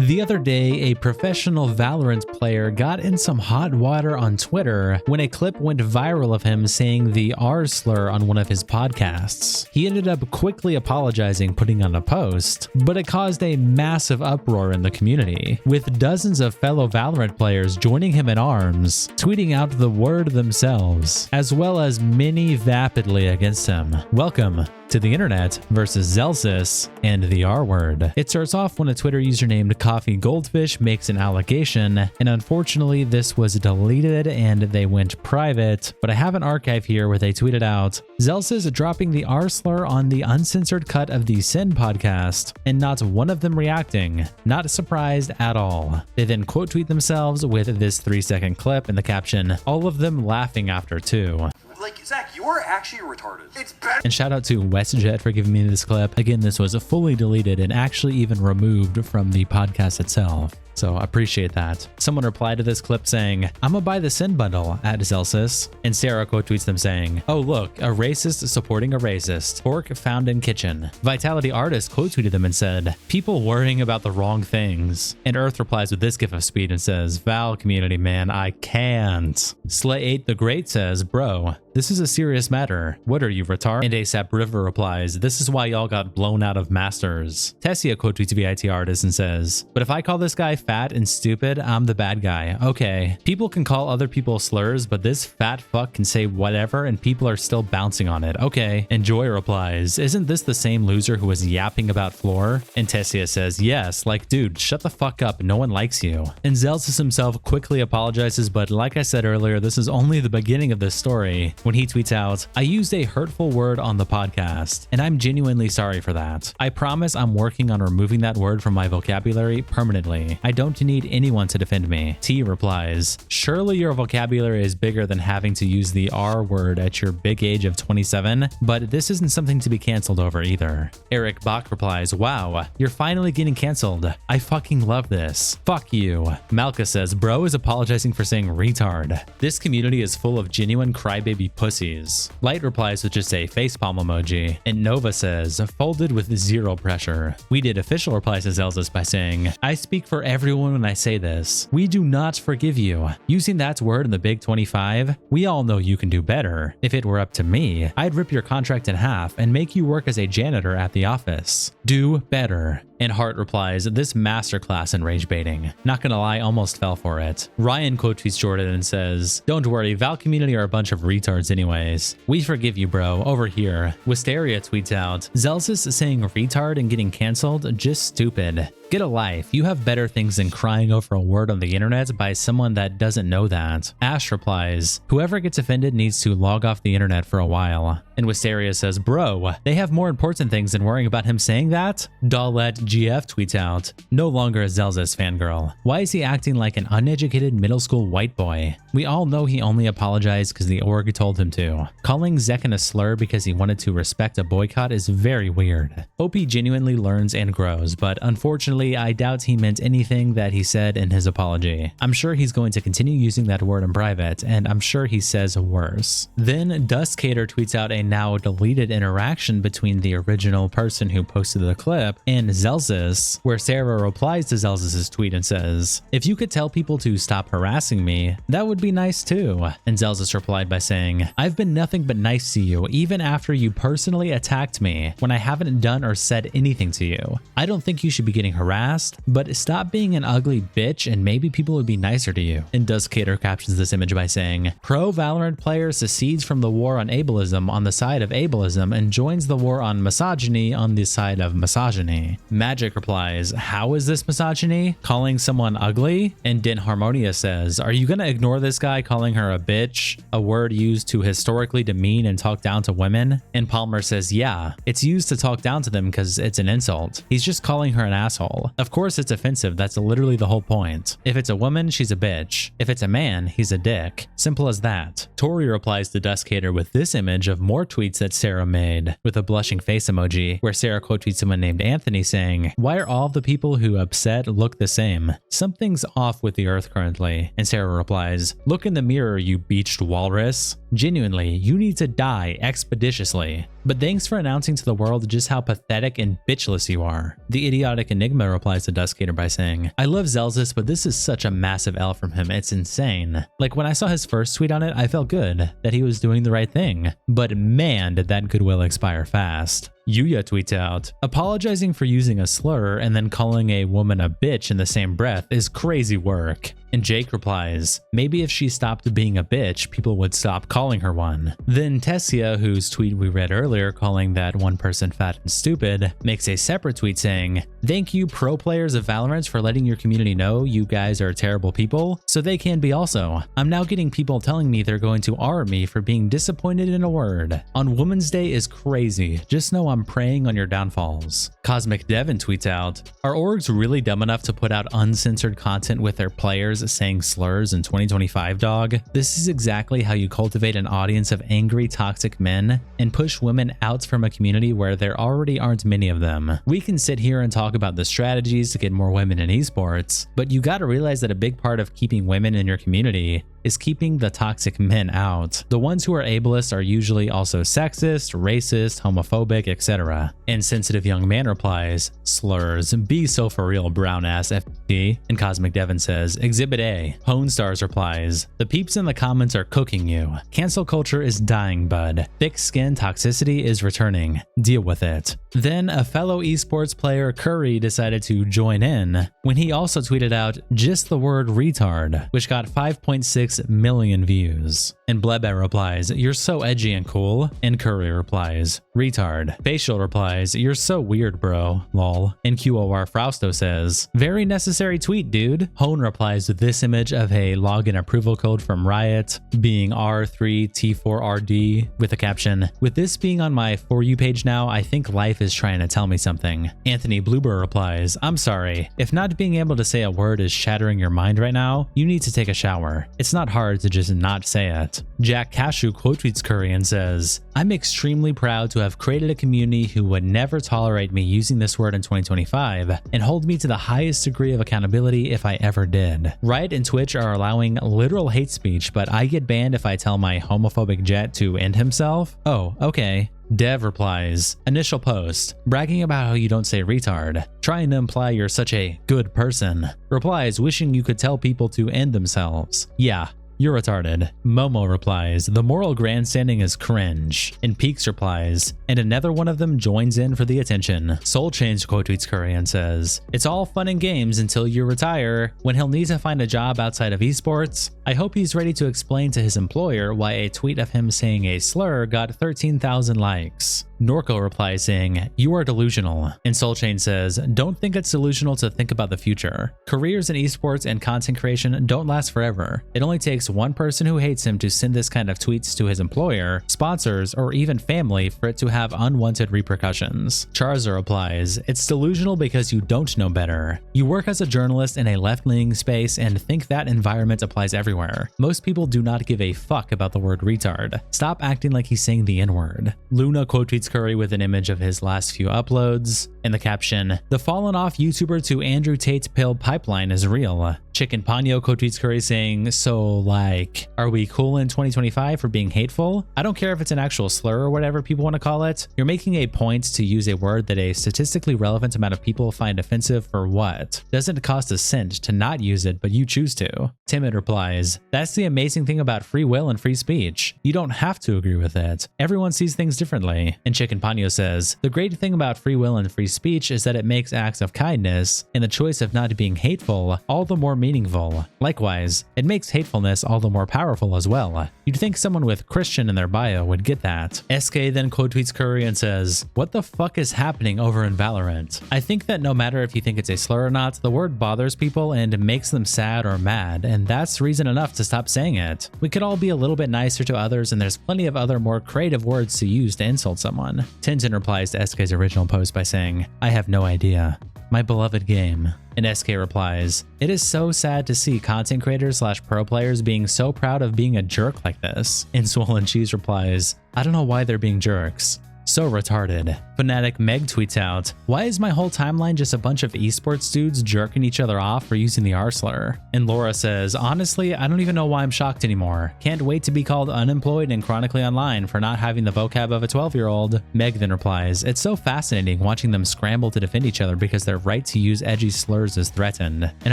The other day, a professional Valorant player got in some hot water on Twitter when a clip went viral of him saying the R slur on one of his podcasts. He ended up quickly apologizing, putting on a post, but it caused a massive uproar in the community, with dozens of fellow Valorant players joining him in arms, tweeting out the word themselves, as well as many vapidly against him. Welcome to the internet versus Zellsis and the R word. It starts off when a Twitter user named Coffee Goldfish makes an allegation, and unfortunately this was deleted and they went private, but I have an archive here where they tweeted out, Zellsis dropping the R slur on the uncensored cut of the Sin podcast, and not one of them reacting. Not surprised at all. They then quote tweet themselves with this 3-second clip and the caption, all of them laughing after too. Like, Zach, you're actually retarded. It's better. And shout out to WestJet for giving me this clip. Again, this was fully deleted and actually even removed from the podcast itself. So I appreciate that. Someone replied to this clip saying, I'm gonna buy the Sin bundle at Zellsis. And Sarah quote tweets them saying, oh look, a racist supporting a racist. Pork found in kitchen. Vitality Artist quote tweeted them and said, people worrying about the wrong things. And Earth replies with this gif of speed and says, Val community man, I can't. Slay8 the Great says, bro, this is a serious matter. What are you, retard? And ASAP River replies, this is why y'all got blown out of Masters. Tessia quote tweets VIT Artist and says, but if I call this guy fat and stupid, I'm the bad guy. Okay. People can call other people slurs, but this fat fuck can say whatever and people are still bouncing on it. Okay. And Joy replies, isn't this the same loser who was yapping about Floor? And Tessia says, yes, like dude, shut the fuck up. No one likes you. And Zellsis himself quickly apologizes, but like I said earlier, this is only the beginning of this story when he tweets out, I used a hurtful word on the podcast, and I'm genuinely sorry for that. I promise I'm working on removing that word from my vocabulary permanently. I don't need anyone to defend me. T replies, surely your vocabulary is bigger than having to use the R word at your big age of 27, but this isn't something to be canceled over either. Eric Bach replies, wow, you're finally getting canceled. I fucking love this. Fuck you. Malka says, bro is apologizing for saying retard. This community is full of genuine crybaby pussies. Light replies with just a facepalm emoji, and Nova says, folded with zero pressure. We did official replies to Zellsis by saying, I speak for everyone when I say this. We do not forgive you. Using that word in the Big 25, we all know you can do better. If it were up to me, I'd rip your contract in half and make you work as a janitor at the office. Do better. And Hart replies, this masterclass in rage baiting. Not gonna lie, almost fell for it. Ryan quote tweets Jordan and says, don't worry, Val community are a bunch of retards anyways. We forgive you, bro. Over here. Wisteria tweets out, Zellsis saying retard and getting canceled, just stupid. Get a life. You have better things than crying over a word on the internet by someone that doesn't know that. Ash replies, whoever gets offended needs to log off the internet for a while. And Wisteria says, bro, they have more important things than worrying about him saying that? Dahlette GF tweets out, no longer a Zellsis fangirl. Why is he acting like an uneducated middle school white boy? We all know he only apologized because the org told him to. Calling Zekken a slur because he wanted to respect a boycott is very weird. Hope he genuinely learns and grows, but unfortunately, I doubt he meant anything that he said in his apology. I'm sure he's going to continue using that word in private, and I'm sure he says worse. Then Duskater tweets out a now deleted interaction between the original person who posted the clip and Zellsis, where Sarah replies to Zellsis' tweet and says, if you could tell people to stop harassing me, that would be nice too. And Zellsis replied by saying, I've been nothing but nice to you even after you personally attacked me when I haven't done or said anything to you. I don't think you should be getting harassed, but stop being an ugly bitch and maybe people would be nicer to you. And Duskater captions this image by saying, pro Valorant player secedes from the war on ableism on the side of ableism and joins the war on misogyny on the side of misogyny. Magic replies, how is this misogyny? Calling someone ugly? And Din Harmonia says, are you gonna ignore this guy calling her a bitch, a word used to historically demean and talk down to women? And Palmer says, yeah, it's used to talk down to them because it's an insult. He's just calling her an asshole. Of course it's offensive, that's literally the whole point. If it's a woman, she's a bitch. If it's a man, he's a dick. Simple as that. Tori replies to Duskater with this image of more more tweets that Sarah made, with a blushing face emoji, where Sarah quote tweets someone named Anthony saying, "Why are all the people who upset look the same? Something's off with the earth currently." And Sarah replies, "Look in the mirror, you beached walrus. Genuinely, you need to die expeditiously. But thanks for announcing to the world just how pathetic and bitchless you are." The idiotic Enigma replies to Duskater by saying, "I love Zellsis, but this is such a massive L from him, it's insane. Like when I saw his first tweet on it, I felt good, that he was doing the right thing. But man, did that goodwill expire fast." Yuya tweets out, "Apologizing for using a slur and then calling a woman a bitch in the same breath is crazy work." And Jake replies, "Maybe if she stopped being a bitch, people would stop calling her one." Then Tessia, whose tweet we read earlier calling that one person fat and stupid, makes a separate tweet saying, "Thank you pro players of Valorant for letting your community know you guys are terrible people, so they can be also. I'm now getting people telling me they're going to R me for being disappointed in a word. On Women's Day is crazy, just know I'm preying on your downfalls." Cosmic Devin tweets out, "Are orgs really dumb enough to put out uncensored content with their players saying slurs in 2025, dog? This is exactly how you cultivate an audience of angry, toxic men and push women out from a community where there already aren't many of them. We can sit here and talk about the strategies to get more women in esports, but you gotta realize that a big part of keeping women in your community is keeping the toxic men out. The ones who are ableist are usually also sexist, racist, homophobic, etc." And Sensitive Young Man replies, "Slurs, be so for real, brown ass FT." And Cosmic Devin says, "Exhibit A." Hone Stars replies, "The peeps in the comments are cooking you. Cancel culture is dying, bud. Thick skin toxicity is returning. Deal with it." Then a fellow esports player, Curry, decided to join in when he also tweeted out just the word retard, which got 5.6 million views. And Blebe replies, "You're so edgy and cool." And Curry replies, "Retard." Facial replies, "You're so weird, bro. Lol." And QOR Frausto says, "Very necessary tweet, dude." Hone replies with this image of a login approval code from Riot being R3T4RD with a caption, "With this being on my For You page now, I think life is trying to tell me something." Anthony Bluebird replies, "I'm sorry. If not being able to say a word is shattering your mind right now, you need to take a shower. It's not hard to just not say it." Jack Cashew quote tweets Curry and says, "I'm extremely proud to have created a community who would never tolerate me using this word in 2025 and hold me to the highest degree of accountability if I ever did. Riot and Twitch are allowing literal hate speech, but I get banned if I tell my homophobic jet to end himself? Oh, okay." Dev replies, "Initial post, bragging about how you don't say retard, trying to imply you're such a good person." Replies, "Wishing you could tell people to end themselves. Yeah, you're retarded." Momo replies, "The moral grandstanding is cringe." And Peaks replies, "And another one of them joins in for the attention." Soul Change quote tweets Curry and says, "It's all fun and games until you retire, when he'll need to find a job outside of esports. I hope he's ready to explain to his employer why a tweet of him saying a slur got 13,000 likes." Norco replies saying, "You are delusional." And Soul Chain says, "Don't think it's delusional to think about the future. Careers in esports and content creation don't last forever. It only takes one person who hates him to send this kind of tweets to his employer, sponsors, or even family for it to have unwanted repercussions." Charizard replies, "It's delusional because you don't know better. You work as a journalist in a left-leaning space and think that environment applies everywhere. Most people do not give a fuck about the word retard. Stop acting like he's saying the N-word." Luna quote tweets Curry with an image of his last few uploads, and the caption, "The fallen off YouTuber to Andrew Tate's pill pipeline is real." Chicken Ponyo quote tweets Curry saying, "So like, are we cool in 2025 for being hateful? I don't care if it's an actual slur or whatever people want to call it. You're making a point to use a word that a statistically relevant amount of people find offensive for what? Doesn't cost a cent to not use it, but you choose to." Timid replies, "That's the amazing thing about free will and free speech. You don't have to agree with it. Everyone sees things differently." And Chicken Ponyo says, "The great thing about free will and free speech is that it makes acts of kindness and the choice of not being hateful all the more meaningful. Likewise, it makes hatefulness all the more powerful as well. You'd think someone with Christian in their bio would get that." SK then quote tweets Curry and says, "What the fuck is happening over in Valorant? I think that no matter if you think it's a slur or not, the word bothers people and makes them sad or mad, and that's reason enough to stop saying it. We could all be a little bit nicer to others, and there's plenty of other more creative words to use to insult someone." Tintin replies to SK's original post by saying, "I have no idea." my beloved game. And SK replies, it is so sad to see content creators / pro players being so proud of being a jerk like this. And Swollen Cheese replies, I don't know why they're being jerks. So retarded. Fanatic Meg tweets out, why is my whole timeline just a bunch of esports dudes jerking each other off for using the R slur? And Laura says, honestly, I don't even know why I'm shocked anymore. Can't wait to be called unemployed and chronically online for not having the vocab of a 12-year-old. Meg then replies, it's so fascinating watching them scramble to defend each other because their right to use edgy slurs is threatened. And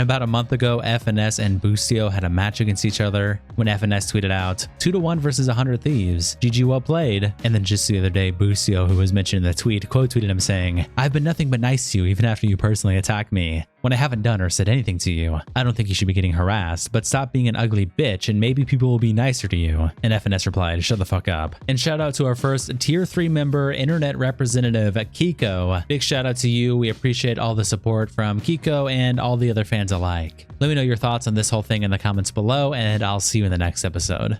about a month ago, FNS and Boostio had a match against each other when FNS tweeted out, 2-1 versus 100 Thieves. GG well played. And then just the other day, Boostio, who was mentioned in the tweet, quote tweeted him saying, I've been nothing but nice to you even after you personally attacked me. When I haven't done or said anything to you, I don't think you should be getting harassed, but stop being an ugly bitch and maybe people will be nicer to you. And FNS replied, shut the fuck up. And shout out to our first tier 3 member, internet representative Kiko. Big shout out to you. We appreciate all the support from Kiko and all the other fans alike. Let me know your thoughts on this whole thing in the comments below, and I'll see you in the next episode.